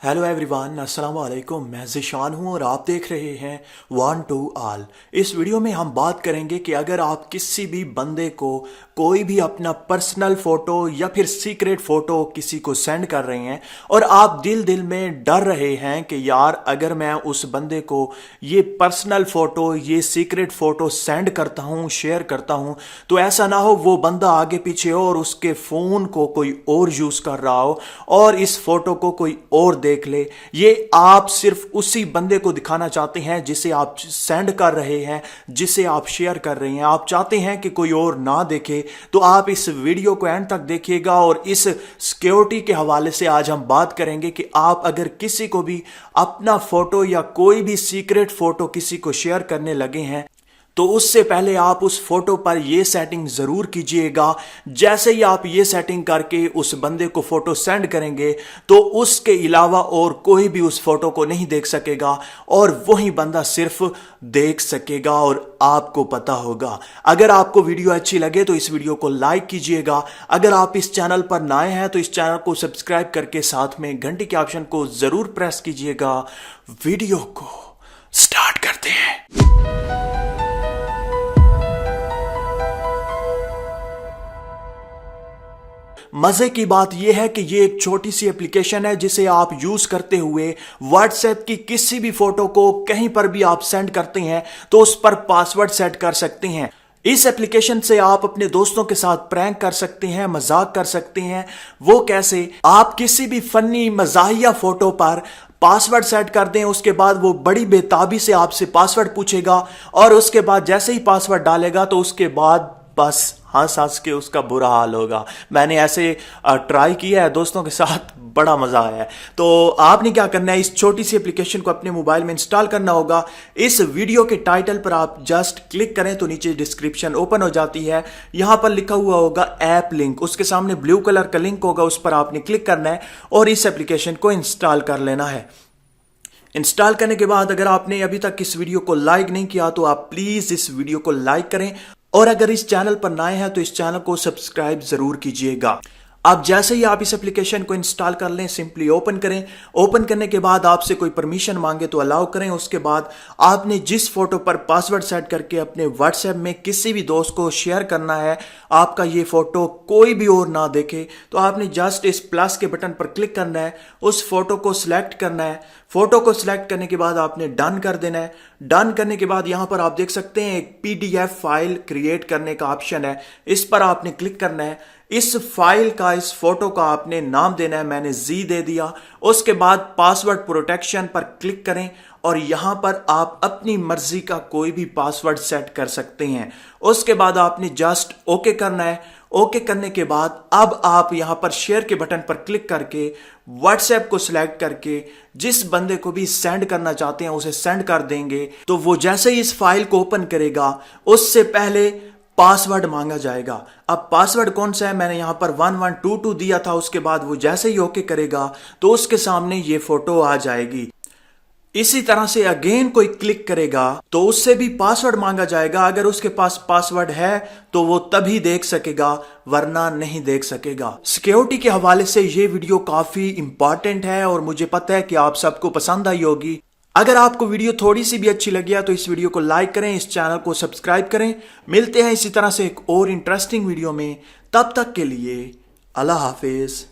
Hello everyone, अस्सलाम वालेकुम। मैं ज़िशान हूँ और आप देख रहे हैं वन टू ऑल। इस वीडियो में हम बात करेंगे कि अगर आप किसी भी बंदे को कोई भी अपना पर्सनल फ़ोटो या फिर सीक्रेट फ़ोटो किसी को सेंड कर रहे हैं और आप दिल दिल में डर रहे हैं कि यार अगर मैं उस बंदे को ये पर्सनल फ़ोटो ये सीक्रेट फ़ोटो सेंड करता हूँ, शेयर करता हूँ, तो ऐसा ना हो वो बंदा आगे पीछे हो और उसके फ़ोन को कोई और यूज़ कर रहा हो और इस फ़ोटो को कोई और देख ले। ये आप सिर्फ उसी बंदे को दिखाना चाहते हैं जिसे आप सेंड कर रहे हैं, जिसे आप शेयर कर रहे हैं। आप चाहते हैं कि कोई और ना देखे, तो आप इस वीडियो को एंड तक देखिएगा। और इस सिक्योरिटी के हवाले से आज हम बात करेंगे कि आप अगर किसी को भी अपना फोटो या कोई भी सीक्रेट फोटो किसी को शेयर करने लगे हैं तो उससे पहले आप उस फोटो पर यह सेटिंग जरूर कीजिएगा। जैसे ही आप ये सेटिंग करके उस बंदे को फोटो सेंड करेंगे तो उसके अलावा और कोई भी उस फोटो को नहीं देख सकेगा और वही बंदा सिर्फ देख सकेगा और आपको पता होगा। अगर आपको वीडियो अच्छी लगे तो इस वीडियो को लाइक कीजिएगा। अगर आप इस चैनल पर नए हैं तो इस चैनल को सब्सक्राइब करके साथ में घंटी के ऑप्शन को जरूर प्रेस कीजिएगा। वीडियो को स्टार्ट करते हैं। मजे की बात यह है कि ये एक छोटी सी एप्लीकेशन है जिसे आप यूज करते हुए व्हाट्सएप की किसी भी फोटो को कहीं पर भी आप सेंड करते हैं तो उस पर पासवर्ड सेट कर सकते हैं। इस एप्लीकेशन से आप अपने दोस्तों के साथ प्रैंक कर सकते हैं, मजाक कर सकते हैं। वो कैसे? आप किसी भी फनी मजाहिया फोटो पर पासवर्ड सेट कर दें, उसके बाद वो बड़ी बेताबी से आपसे पासवर्ड पूछेगा और उसके बाद जैसे ही पासवर्ड डालेगा तो उसके बाद बस हंस हंस के उसका बुरा हाल होगा। मैंने ऐसे ट्राई किया है दोस्तों के साथ, बड़ा मजा आया है। तो आपने क्या करना है, इस छोटी सी एप्लीकेशन को अपने मोबाइल में इंस्टॉल करना होगा। इस वीडियो के टाइटल पर आप जस्ट क्लिक करें तो नीचे डिस्क्रिप्शन ओपन हो जाती है। यहां पर लिखा हुआ होगा ऐप लिंक, उसके सामने ब्लू कलर का लिंक होगा, उस पर आपने क्लिक करना है और इस एप्लीकेशन को इंस्टॉल कर लेना है। इंस्टॉल करने के बाद अगर आपने अभी तक इस वीडियो को लाइक नहीं किया तो आप प्लीज इस वीडियो को लाइक करें और अगर इस चैनल पर नए हैं तो इस चैनल को सब्सक्राइब जरूर कीजिएगा। अब जैसे ही आप इस एप्लीकेशन को इंस्टॉल कर लें, सिंपली ओपन करें। ओपन करने के बाद आपसे कोई परमिशन मांगे तो अलाउ करें। उसके बाद आपने जिस फोटो पर पासवर्ड सेट करके अपने व्हाट्सएप में किसी भी दोस्त को शेयर करना है, आपका ये फोटो कोई भी और ना देखे, तो आपने जस्ट इस प्लस के बटन पर क्लिक करना है, उस फोटो को सिलेक्ट करना है। फोटो को सिलेक्ट करने के बाद आपने डन कर देना है। डन करने के बाद यहां पर आप देख सकते हैं एक पीडीएफ फाइल क्रिएट करने का ऑप्शन है, इस पर आपने क्लिक करना है। इस फाइल का, इस फोटो का आपने नाम देना है, मैंने जी दे दिया। उसके बाद पासवर्ड प्रोटेक्शन पर क्लिक करें और यहां पर आप अपनी मर्जी का कोई भी पासवर्ड सेट कर सकते हैं। उसके बाद आपने जस्ट ओके करना है। ओके करने के बाद अब आप यहां पर शेयर के बटन पर क्लिक करके व्हाट्सएप को सिलेक्ट करके जिस बंदे को भी सेंड करना चाहते हैं उसे सेंड कर देंगे। तो वो जैसे ही इस फाइल को ओपन करेगा उससे पहले पासवर्ड मांगा जाएगा। अब पासवर्ड कौन सा है, मैंने यहां पर 1122 दिया था। उसके बाद वो जैसे ही ओके करेगा तो उसके सामने ये फोटो आ जाएगी। इसी तरह से अगेन कोई क्लिक करेगा तो उससे भी पासवर्ड मांगा जाएगा। अगर उसके पास पासवर्ड है तो वो तभी देख सकेगा, वरना नहीं देख सकेगा। सिक्योरिटी के हवाले से ये वीडियो काफी इंपॉर्टेंट है और मुझे पता है कि आप सबको पसंद आई होगी। अगर आपको वीडियो थोड़ी सी भी अच्छी लगी है तो इस वीडियो को लाइक करें, इस चैनल को सब्सक्राइब करें। मिलते हैं इसी तरह से एक और इंटरेस्टिंग वीडियो में, तब तक के लिए अल्लाह हाफिज।